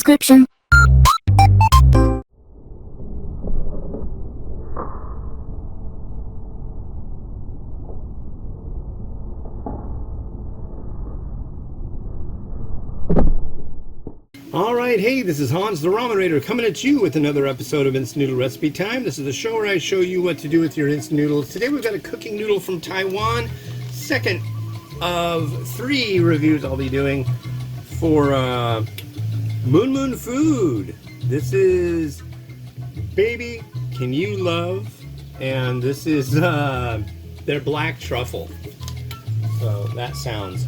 description. Alright, hey, this is Hans the Ramen Raider coming at you with another episode of Instant Noodle Recipe Time. This is the show where I show you what to do with your instant noodles. Today we've got a cooking noodle from Taiwan. Second of 3 reviews I'll be doing for Moon Moon Food. This is Baby Can You Love, and this is their black truffle. So that sounds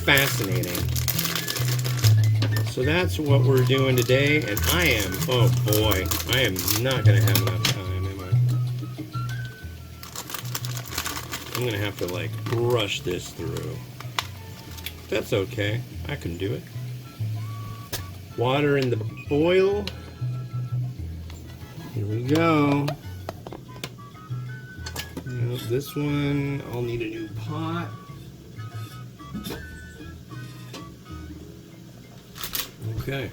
fascinating. So that's what we're doing today, and I am, oh boy, I am not going to have enough time, am I? I'm going to have to like rush this through. That's okay, I can do it. Water in the boil. Here we go. This one, I'll need a new pot. Okay.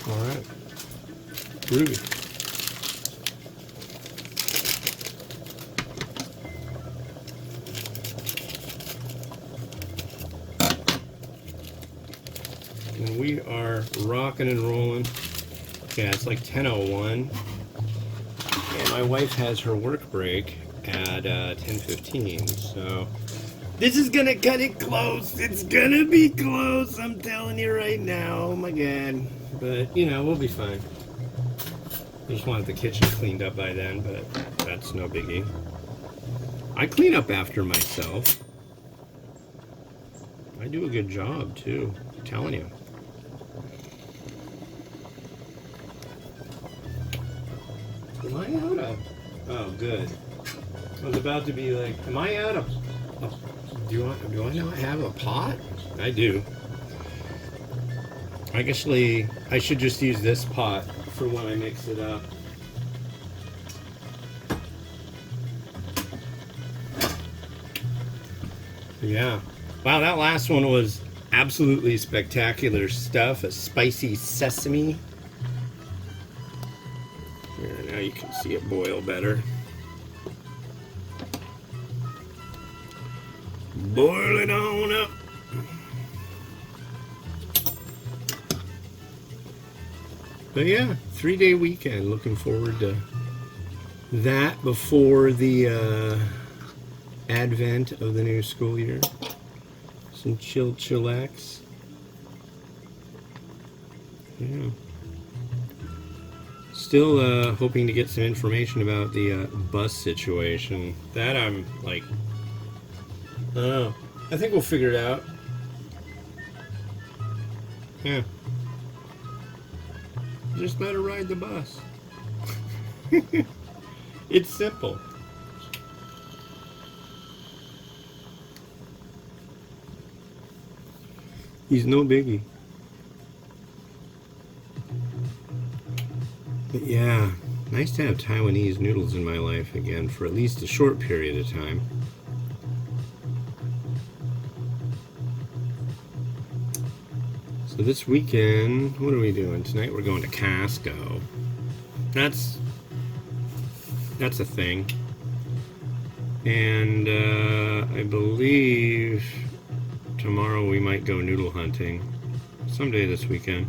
All right. Ruby. And we are rocking and rolling. Yeah, it's like 10:01. And my wife has her work break at 10:15, so this is gonna cut it close. It's gonna be close, I'm telling you right now. Oh my god. But, you know, we'll be fine. I just wanted the kitchen cleaned up by then, but that's no biggie. I clean up after myself. I do a good job, too. I'm telling you. Am I out of... Oh, good. I was about to be like, am I out of... Do I not have a pot? I do. Actually, I should just use this pot for when I mix it up. Yeah. Wow, that last one was absolutely spectacular stuff. A spicy sesame. Here, now you can see it boil better. Boil it on up. But yeah, 3-day weekend. Looking forward to that before the advent of the new school year. Some chillax. Yeah. Still hoping to get some information about the bus situation. That I'm like... I don't know. I think we'll figure it out. Yeah. Just let her ride the bus. It's simple. He's no biggie. But yeah, nice to have Taiwanese noodles in my life again for at least a short period of time. So this weekend, what are we doing? Tonight we're going to Costco. That's a thing. And I believe tomorrow we might go noodle hunting. Someday this weekend.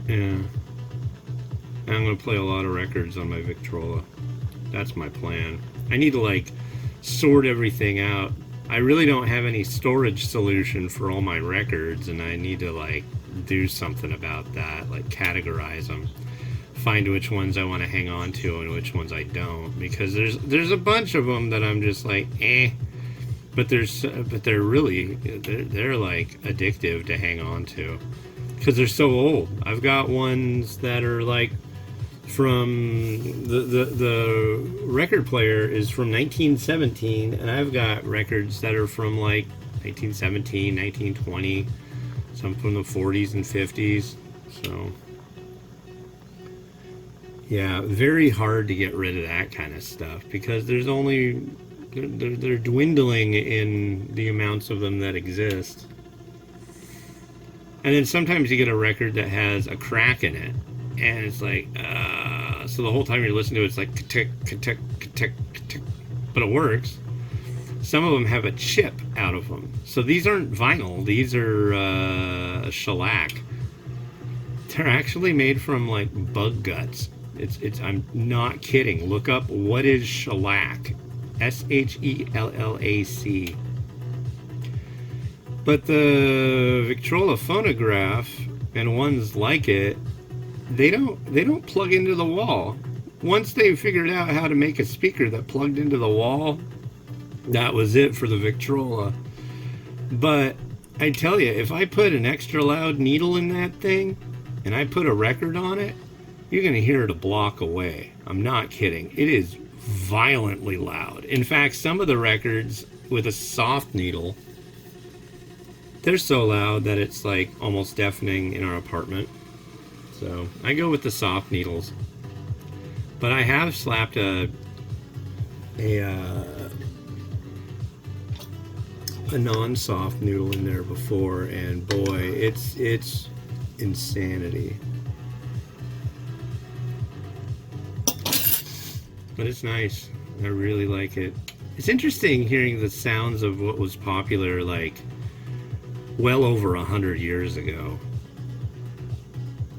Yeah. And I'm going to play a lot of records on my Victrola. That's my plan. I need to like sort everything out. I really don't have any storage solution for all my records, and I need to like do something about that, like categorize them, find which ones I want to hang on to and which ones I don't, because there's a bunch of them that I'm just like but they're really they're like addictive to hang on to because they're so old. I've got ones that are like from the record player is from 1917, and I've got records that are from like 1917, 1920, some from the 40s and 50s. So yeah, very hard to get rid of that kind of stuff because there's only they're dwindling in the amounts of them that exist. And then sometimes you get a record that has a crack in it, and it's like, so the whole time you're listening to it, it's like ka-tick, ka-tick, ka-tick, ka-tick, but it works. Some of them have a chip out of them. So these aren't vinyl, these are shellac. They're actually made from like bug guts. It's I'm not kidding. Look up what is shellac. SHELLAC. But the Victrola phonograph and ones like it, they don't plug into the wall. Once they figured out how to make a speaker that plugged into the wall, that was it for the Victrola. But I tell you, if I put an extra loud needle in that thing and I put a record on it, you're going to hear it a block away. I'm not kidding. It is violently loud. In fact, some of the records with a soft needle, they're so loud that it's like almost deafening in our apartment. So I go with the soft needles. But I have slapped a non-soft noodle in there before, and boy, it's insanity. But it's nice. I really like it. It's interesting hearing the sounds of what was popular like well over 100 years ago.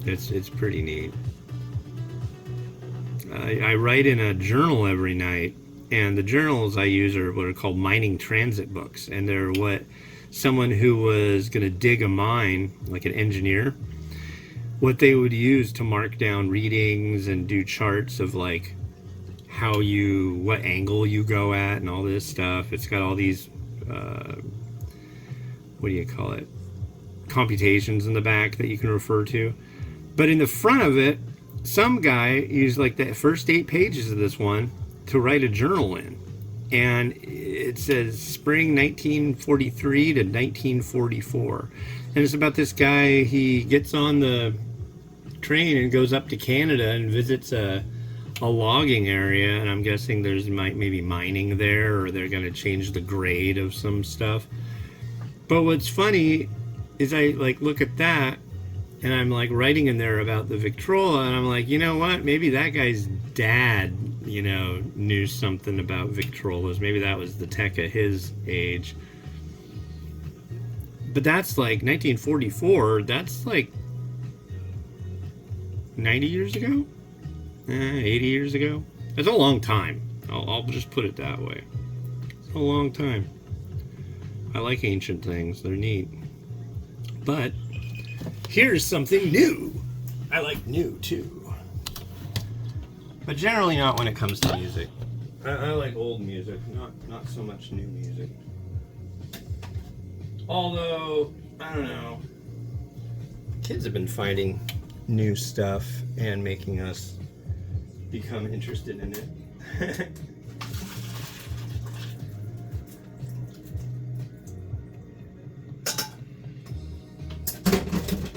It's pretty neat. I write in a journal every night, and the journals I use are what are called mining transit books, and they're what someone who was going to dig a mine, like an engineer, what they would use to mark down readings and do charts of like what angle you go at and all this stuff. It's got all these what do you call it, computations in the back that you can refer to. But in the front of it, some guy used like the first 8 pages of this one to write a journal in, and it says spring 1943 to 1944, and it's about this guy. He gets on the train and goes up to Canada and visits a logging area, and I'm guessing there's maybe mining there, or they're going to change the grade of some stuff. But what's funny is I like look at that, and I'm like writing in there about the Victrola, and I'm like, you know what? Maybe that guy's dad, knew something about Victrolas. Maybe that was the tech of his age. But that's like 1944. That's like 90 years ago? 80 years ago? It's a long time. I'll just put it that way. It's a long time. I like ancient things. They're neat. But here's something new. I like new too. But generally not when it comes to music. I like old music, not so much new music. Although, I don't know. Kids have been finding new stuff and making us become interested in it.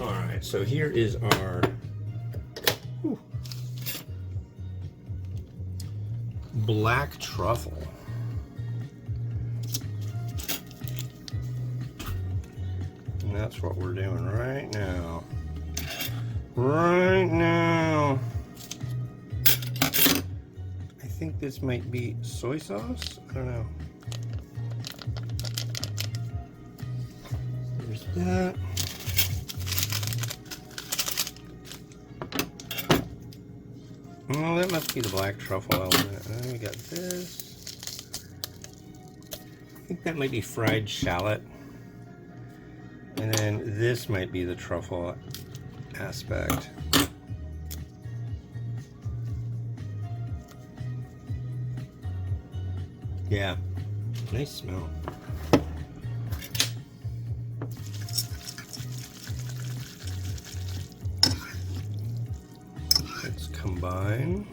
Alright, so here is our black truffle. And that's what we're doing right now. Right now. I think this might be soy sauce. I don't know. There's that. Oh, that must be the black truffle element. And we got this. I think that might be fried shallot. And then this might be the truffle aspect. Yeah, nice smell. Let's combine.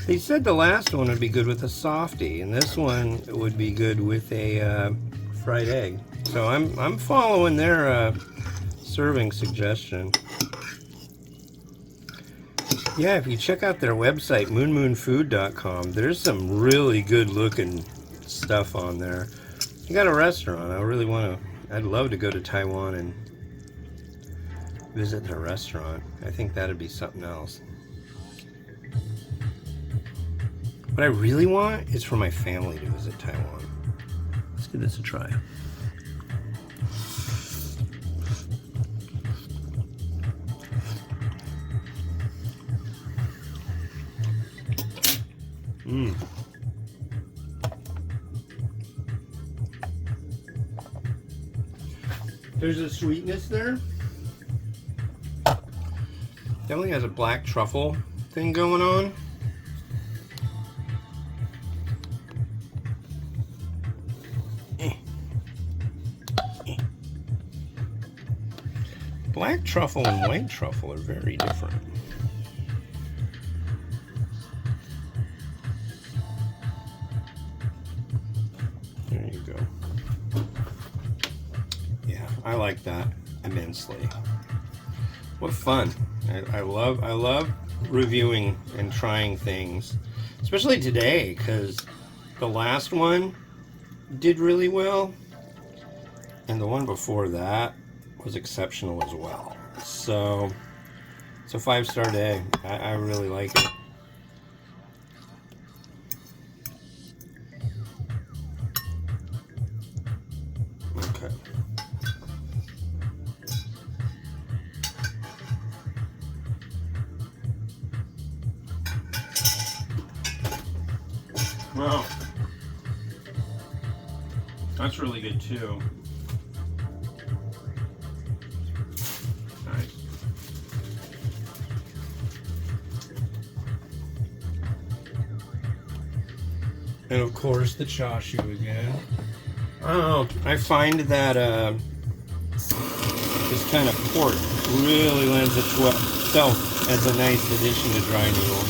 They said the last one would be good with a softie, and this one would be good with a fried egg. So I'm following their serving suggestion. Yeah, if you check out their website, moonmoonfood.com, there's some really good looking stuff on there. You got a restaurant. I'd love to go to Taiwan and visit their restaurant. I think that'd be something else. What I really want is for my family to visit Taiwan. Let's give this a try. There's a sweetness there. Definitely has a black truffle thing going on. Black truffle and white truffle are very different. There you go. Yeah, I like that immensely. What fun. I love reviewing and trying things, especially today, because the last one did really well and the one before that was exceptional as well. So it's a 5-star day. I really like it. Okay. Wow. That's really good too. Nice. And of course the chashu again. Oh, I find that this kind of pork really lends itself as a nice addition to dry noodle.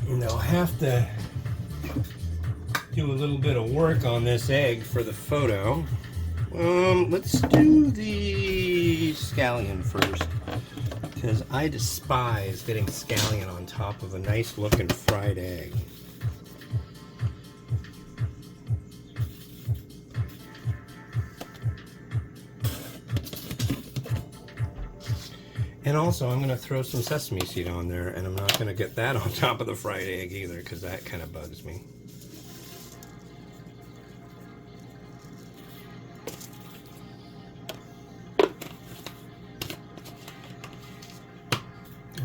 And I'll have to do a little bit of work on this egg for the photo. Let's do the scallion first, because I despise getting scallion on top of a nice looking fried egg. And also, I'm going to throw some sesame seed on there, and I'm not going to get that on top of the fried egg either, because that kind of bugs me.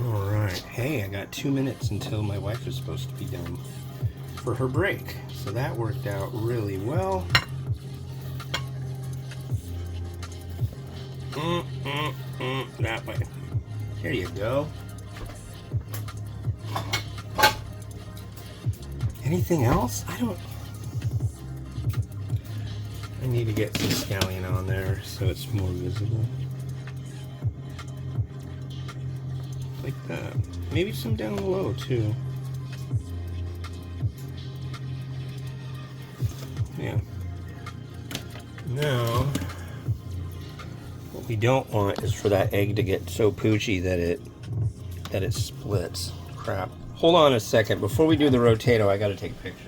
Alright, hey, I got 2 minutes until my wife is supposed to be done for her break. So that worked out really well. That way. Here you go. Anything else? I need to get some scallion on there so it's more visible. Like that. Maybe some down below too. Yeah. Now, what we don't want is for that egg to get so poochy that it splits. Crap. Hold on a second. Before we do the rotato, I gotta take pictures.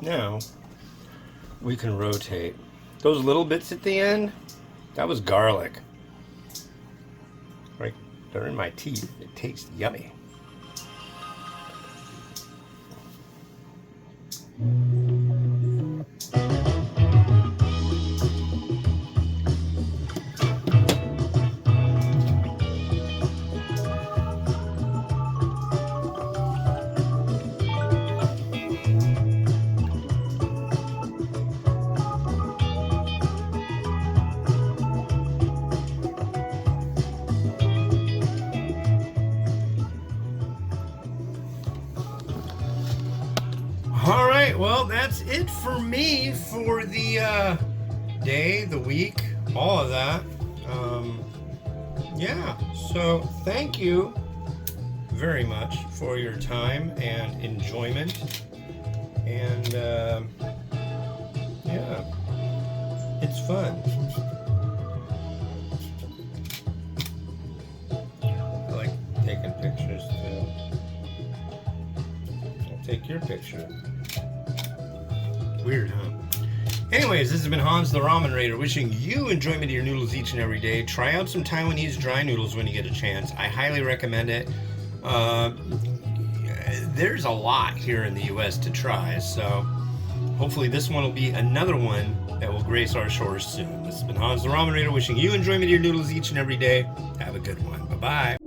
Now, we can rotate. Those little bits at the end, that was garlic. Right, they're in my teeth. It tastes yummy. All right, well, that's it for me for the day, the week, all of that. Yeah, so thank you very much for your time and enjoyment. And yeah, it's fun. I like taking pictures too. I'll take your picture. Weird, huh? Anyways, this has been Hans the Ramen Raider, wishing you enjoyment of your noodles each and every day. Try out some Taiwanese dry noodles when you get a chance. I highly recommend it. There's a lot here in the US to try, so hopefully this one will be another one that will grace our shores soon. This has been Hans the Ramen Raider, wishing you enjoyment of your noodles each and every day. Have a good one. Bye-bye.